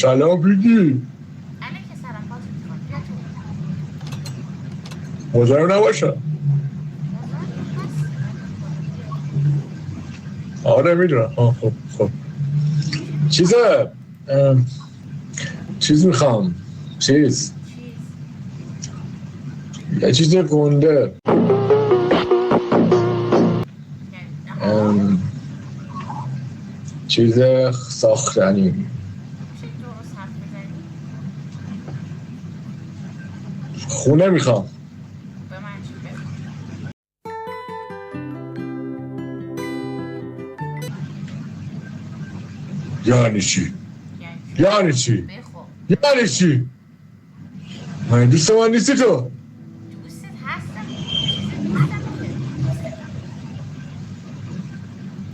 سلام بیدی. علیک سلام پاتریک جان، بیا تو. مزاحم نباشم. مزاحم که هستی ولی حالا بیا تو. آره میدونم. خب چی میخوای؟ چیزه چیز میخوام. چیز چیز؟ یه چیز گنده. یعنی ها؟ چیز ساختنی. میشه درست حرف بزنی؟ خونه میخوام. به من چی بخوام؟ یعنی چی؟ یعنی چی؟ یعنی چی؟ بخو. یعنی چی؟ من دوست من نیستی تو. دوستت هستم، چیزی نیستم که دوستتم.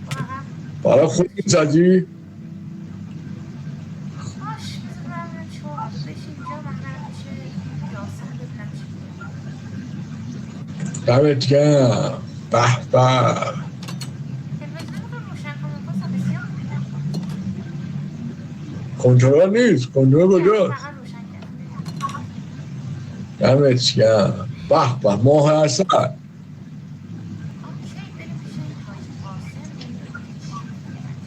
برو عقب. برای خود میسازی؟ باش بذار برم ببینم چیکار کنم. تو بشین اینجا، من برم پیش یاسم ببینم چی میگه. دمت گرم. به به. تلویزیون رو روشن کن، میخواستم بسیار میبینم. کنترل نیست. کنترل بیا کجاست؟ فقط روشن کردم، ببین. دمت گرم. به به ماه اصل. اوکی بریم پیش این حاجی قاسم ببینیم که چی میگه، من چه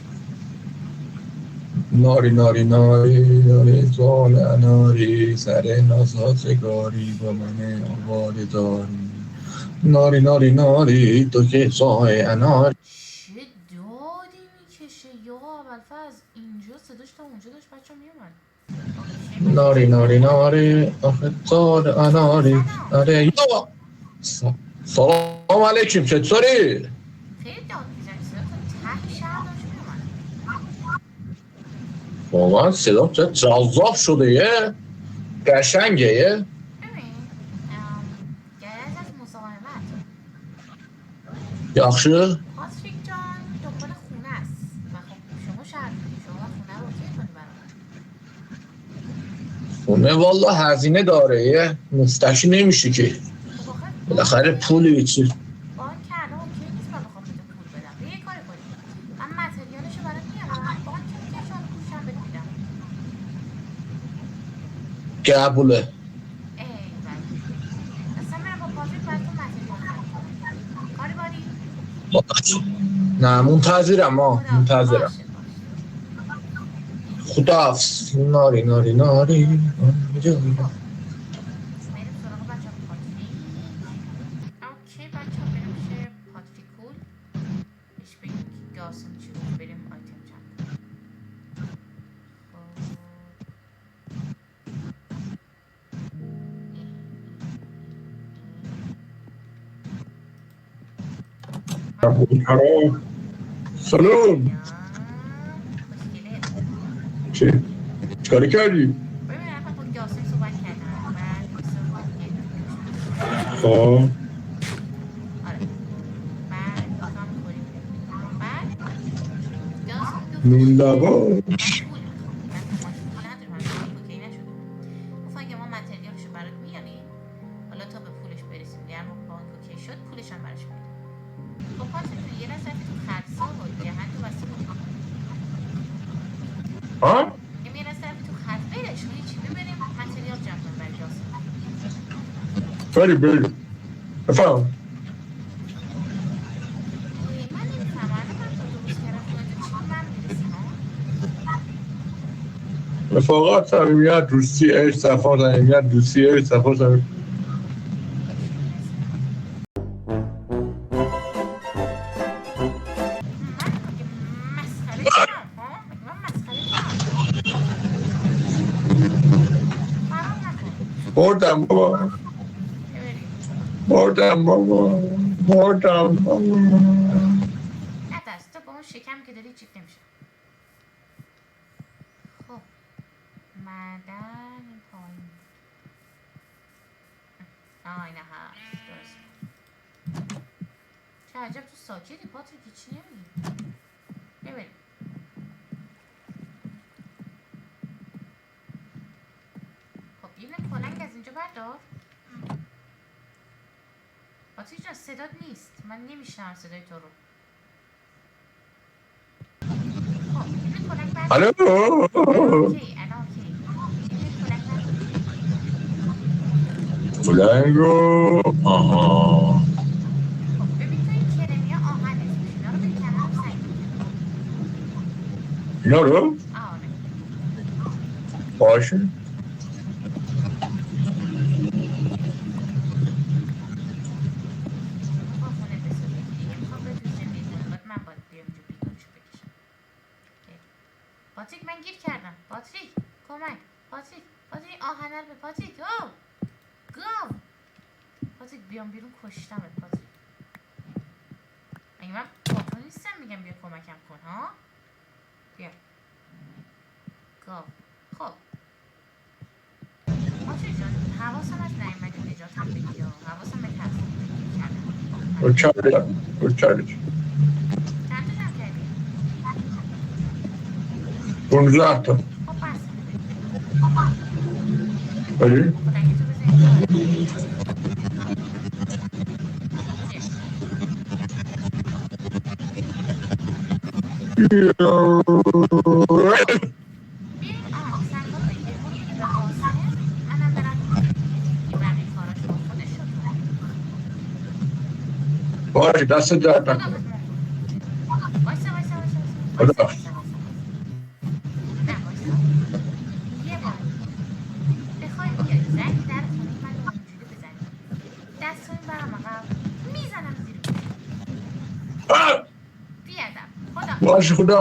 میدونم. ناری ناری ناری ناری زال ناری سر ناسازگاری با من آواره داری. ناری ناری ناری تو که سای اناری. چه دادی میکشه یا ابوالفضل، اینجا صداش تا اونجا داشت بچه میومد. اوکی پس ناری چیز ناری دیگه. ناری آخه زال اناری. سلام. آره یا سلام علیکم چطوری؟ خیلی داد میزنی، صدا تا ته شهر داشت میومد. واقعا صدا چه جذاب شده یه قشنگه یه. ببین گرز از مزاحمت. یخشه پاتریک جان دنبال خونه است و خب شما شهر میدی، شما باید خونه رو اوکی کنی برام. خونه والا هزینه داره یه مستشی نمیشه که خب آخه بالاخره پولی چی. بانک الان اوکی نیست من بخوام بهت پول بدم. بیا یه کاری کنیم، من متریالشو برات میارم، بانک اوکی شد پولش هم بهت میدم. قبوله. ایول. اصلا میرم با پاتریک براتون متریال خرید کنم. کاری باری؟ باش. نه منتظرم خداحافظ. منتظرم. باشه باشه. خداحافظ. ناری ناری ناری خب بریم سراغ بچه پاتریک. اوکی بچه ها بریم پیش پاتریکول، بهش بگیم که قاسم چی گفت، بریم آیتم جمع کنیم. خب سلام. سلام خوشگله. چی؟ چیکاری کردی؟ ببین الان با قاسم صحبت کردم، بعد حساب یه گوش بده. خب آره بعد تو هم میخوری میری خونه. بعد قاسم گفتش نون که من لواش. پول میخوام، من ما که پول نداریم، هنوز بانک اوکی نشده. گفتن که ما متریالشو برات میاریم، حالا تا به پولش برسیم دیگه، ما بانک اوکی شد پولش هم براش میدیم. خب پاتریک جون یه لحظه رفتی تو خرسا و دهن تو بسته بودی. ها؟ یه لحظه رفتی تو خرس، ولش کن هیچی، ببریم متریال جمع کنیم برای قاسم. بری بفهم. من نمیفهمم الان من تا درست کردم خونه تو چی به من میرسه ها؟ رفاقت صمیمیت دوستی عشق صفا صمیمیت دوستی عشق صفا صمیمیت. چی میرسه؟ من مگه مسخره تو ها؟ مگه من مسخره تو فرار نکن. بردم بابا. بیا بریم. بردم بابا. بردم بابا. نه دست تو با اون شکم که داری چیک نمیشه. خب معدن این پایین بود. اینه هست درست. چه عجب تو ساکتی پاتریک، چی نمیگی. بیا بریم. خب یه کلنگ از اینجا بردار. پاتریک جان صدات نیست، من نمیشنم صدای تو رو. خب یه کلنگ بردار. الو. الان اوکی فلنگو آها خب ببین تو این کرمیا آهن اسمش، اینا رو به کنار سنگین کنار. اینا رو آره باشه میخوام خونه بسازه که دیگه میخوام به تو زندگی کنه، بعد من باید بیام اینجا بیدارشو بکشم. پاتریک من گیر کردم. پاتریک کمک. پاتریک آهنه رو به پاتریک. او گاو پاتریک بیام بیرون کشتمت پاتریک. اگه من با تو نیستم میگم بیا کمکم کن ها. بیا گاو. خب پاتریک جان حواسم از نیومدی نجاتم بدی ها، حواسم به هست اینجا گیر کردم. کچاره چند تا جمع کردی؟ 15 تا خب بسه ولی فلنگی تو بزن اینجا. بیا بیاین سنگا رو بگیریم برو بده به قاسم، منم برم دیگه بقیه کاراش با خودش شد. باشه دست درد خداحافظ نکنه مونگول. وایسا وایسا وایسا وایسا خدا وایسا وایسا وایسا. نه وایسا. یه بار بخوای بیای زنگ در خونه من اونجوری بزنی دست این برم عقب میزنم زیر گوشت. بیادب. خداحافظ. باشه خدا